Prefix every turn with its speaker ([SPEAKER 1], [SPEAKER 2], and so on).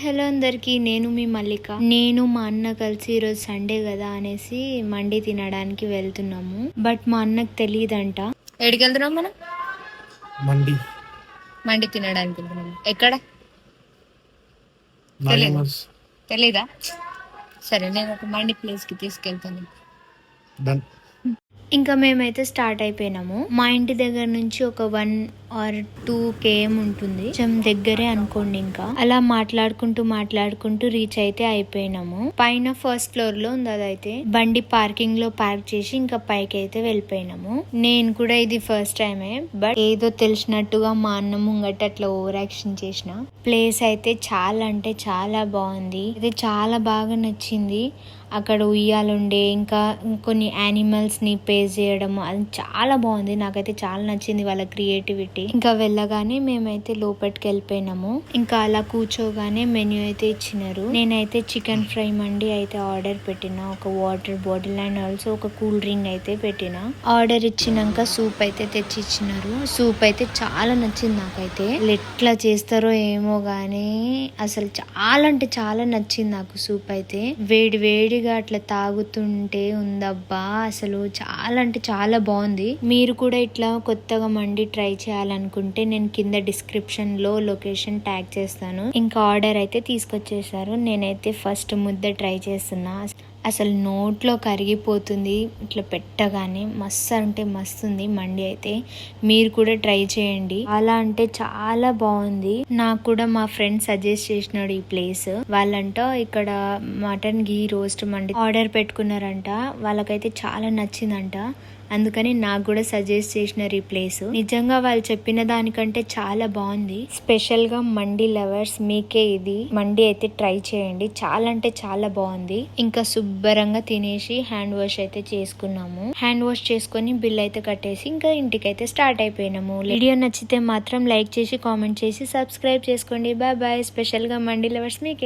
[SPEAKER 1] Hello అందరికి, నేను మీ మల్లిక. నేను మా అన్న కలిసి ఈరోజు సండే కదా అనేసి మండి తినడానికి వెళ్తున్నాము. బట్ మా అన్నకు తెలియదంట. ఎక్కడికి వెళ్తున్నాం మనం? మండి తినడానికి వెళ్తున్నాము. ఎక్కడ తెలీదా? సరే, నేను ఒక మండి ప్లేస్ కి తీసుకెళ్తాను. ఇంకా మేమైతే స్టార్ట్ అయిపోయినాము. మా ఇంటి దగ్గర నుంచి ఒక 1 or 2 km ఉంటుంది, కొంచెం దగ్గరే అనుకోండి. ఇంకా అలా మాట్లాడుకుంటూ రీచ్ అయితే అయిపోయినాము. పైన ఫస్ట్ ఫ్లోర్ లో ఉంది, అదైతే బండి పార్కింగ్ లో పార్క్ చేసి ఇంకా పైకి అయితే వెళ్ళిపోయినాము. నేను కూడా ఇది ఫస్ట్ టైమే, బట్ ఏదో తెలిసినట్టుగా మా అన్న ముంగట అట్లా ఓవర్ యాక్షన్ చేసిన. ప్లేస్ అయితే చాలా అంటే చాలా బాగుంది. ఇది చాలా బాగా నచ్చింది. అక్కడ ఉయ్యాలుండే, ఇంకా కొన్ని యానిమల్స్ ని పేస్ చేయడం, అది చాలా బాగుంది. నాకైతే చాలా నచ్చింది వాళ్ళ క్రియేటివిటీ. ఇంకా వెళ్ళగానే మేమైతే లోపలికి వెళ్ళిపోయినాము. ఇంకా అలా కూర్చోగానే మెన్యూ అయితే ఇచ్చినారు. నేనైతే చికెన్ ఫ్రై మండి అయితే ఆర్డర్ పెట్టిన, ఒక వాటర్ బాటిల్ అండ్ ఆల్సో ఒక కూల్ డ్రింక్ అయితే పెట్టిన. ఆర్డర్ ఇచ్చినాక సూప్ అయితే తెచ్చి ఇచ్చినారు. సూప్ అయితే చాలా నచ్చింది నాకైతే. ఎట్లా చేస్తారో ఏమో గానీ అసలు చాలా అంటే చాలా నచ్చింది నాకు సూప్ అయితే. వేడి వేడిగా అట్లా తాగుతుంటే ఉందబ్బా, అసలు చాలా అంటే చాలా బాగుంది. మీరు కూడా ఇట్లా కొత్తగా మండి ట్రై చేయాలనుకుంటే నేను కింద డిస్క్రిప్షన్ లో లొకేషన్ ట్యాగ్ చేస్తాను. ఇంకా ఆర్డర్ అయితే తీసుకొచ్చేసారు. నేనైతే ఫస్ట్ ముద్ద ట్రై చేస్తున్నా. అసలు నోట్లో కరిగిపోతుంది ఇట్లా పెట్టగానే. మస్తు అంటే మస్తు ఉంది మండి అయితే. మీరు కూడా ట్రై చేయండి. అలా అంటే చాలా బాగుంది. నాకు కూడా మా ఫ్రెండ్ సజెస్ట్ చేసినాడు ఈ ప్లేస్. వాళ్ళంట ఇక్కడ మటన్ ఘీ రోస్ట్ మండి ఆర్డర్ పెట్టుకున్నారంట. వాళ్ళకైతే చాలా నచ్చిందంట. అందుకని నాకు కూడా సజెస్ట్ చేసినారు ఈ ప్లేస్. నిజంగా వాళ్ళు చెప్పిన దానికంటే చాలా బాగుంది. స్పెషల్ గా మండి లవర్స్ మీకే ఇది మండి అయితే ట్రై చేయండి. చాలా అంటే చాలా బాగుంది. ఇంకా శుభ్రంగా తినేసి హ్యాండ్ వాష్ అయితే చేసుకున్నాము. హ్యాండ్ వాష్ చేసుకుని బిల్ అయితే కట్టేసి ఇంకా ఇంటికైతే స్టార్ట్ అయిపోయినాము. వీడియో నచ్చితే మాత్రం లైక్ చేసి కామెంట్ చేసి సబ్స్క్రైబ్ చేసుకోండి. Bye bye. స్పెషల్ గా మండి లవర్స్ మీకే.